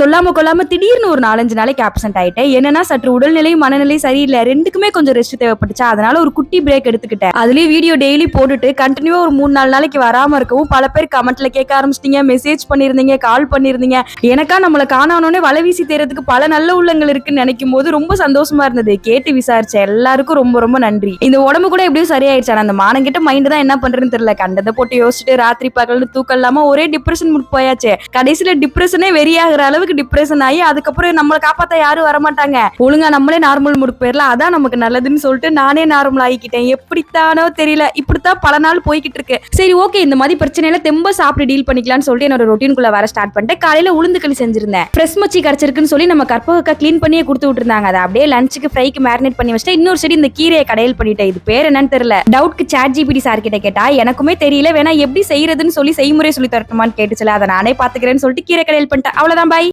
சொல்லாம கொள்ளாம திடீர்னு ஒரு 4-5 நாளைக்கு ஆப்சென்ட் ஆயிட்டேன். என்னன்னா சற்று உடல்நிலை மனநிலை சரியில்லை, ரெண்டுக்குமே கொஞ்சம் ரெஸ்ட் தேவைப்பட்டுச்சா, அதனால ஒரு குட்டி பிரேக் எடுத்துக்கிட்டேன். அதுலயும் வீடியோ டெய்லி போட்டுட்டு கண்டினியூவா ஒரு 3-4 நாளைக்கு வராம இருக்கவும் பல பேர் கமெண்ட்ல கேட்க ஆரம்பிச்சிட்டீங்க, மெசேஜ் பண்ணிருந்தீங்க, கால் பண்ணிருந்தீங்க. எனக்கா நம்மள காணானோனே வலை வீசி தேறதுக்கு பல நல்ல உள்ளங்கள் இருக்குன்னு நினைக்கும் போது ரொம்ப சந்தோஷமா இருந்தது. கேட்டு விசாரிச்சேன், எல்லாருக்கும் ரொம்ப ரொம்ப நன்றி. இந்த உடம்பு கூட எப்படியும் சரியாயிடுச்சு. அந்த மானங்கிட்ட மைண்ட் தான் என்ன பண்றேன்னு தெரியல. கண்டதை போட்டு யோசிச்சுட்டு ராத்திரி பகல்னு தூக்கம் இல்லாம ஒரே டிப்ரெஷன் முட் போயாச்சு. கடைசியில டிப்ரெஷனே வெறியாகிற அளவுக்கு டிப்ரெஷன் ஆகி அதுக்கப்புறம் நம்மளை காப்பாத்த யாரும் வரமாட்டாங்க, ஒழுங்கா நம்மளே நார்மல் முடுக்கு போயிடலாம், அதான் நமக்கு நல்லதுன்னு சொல்லிட்டு நானே நார்மல் ஆகிக்கிட்டேன். எப்படித்தானோ தெரியல, இப்படித்தான் பல நாள் போய்கிட்டு இருக்கு. சரி ஓகே, இந்த மாதிரி பிரச்சனையில தெம்ப சாப்பிட்டு டீல் பண்ணிக்கலாம்னு சொல்லிட்டு என்னோட ரொட்டீனுக்குள்ள வர ஸ்டார்ட் பண்ணிட்டேன். காலையில உளுந்து களி செஞ்சிருந்தேன். ஃப்ரெஷ் மச்சி கிடைச்சிருக்குன்னு சொல்லி நம்ம கற்பகக்கா கிளீன் பண்ணியே கொடுத்து விட்டுருந்தாங்க. அதை அப்படியே லஞ்சுக்கு ஃப்ரைக்கு மேரினேட் பண்ணி வச்சுட்டு இன்னொரு சைடு இந்த கீரையை கடையில் பண்ணிட்டேன். இது பேர் என்னன்னு தெரியல. டவுட்க்கு ChatGPT சார் கிட்ட கேட்டா எனக்குமே தெரியல, வேணா எப்படி செய்யறதுன்னு சொல்லி செய்முறை சொல்லி தரட்டுமான்னு கேட்டுச்சுல, அதை நானே பாத்துக்கிறேன்னு சொல்லிட்டு கீரை கடையில் பண்ணிட்டேன். அவ்வளவுதான், பாய்.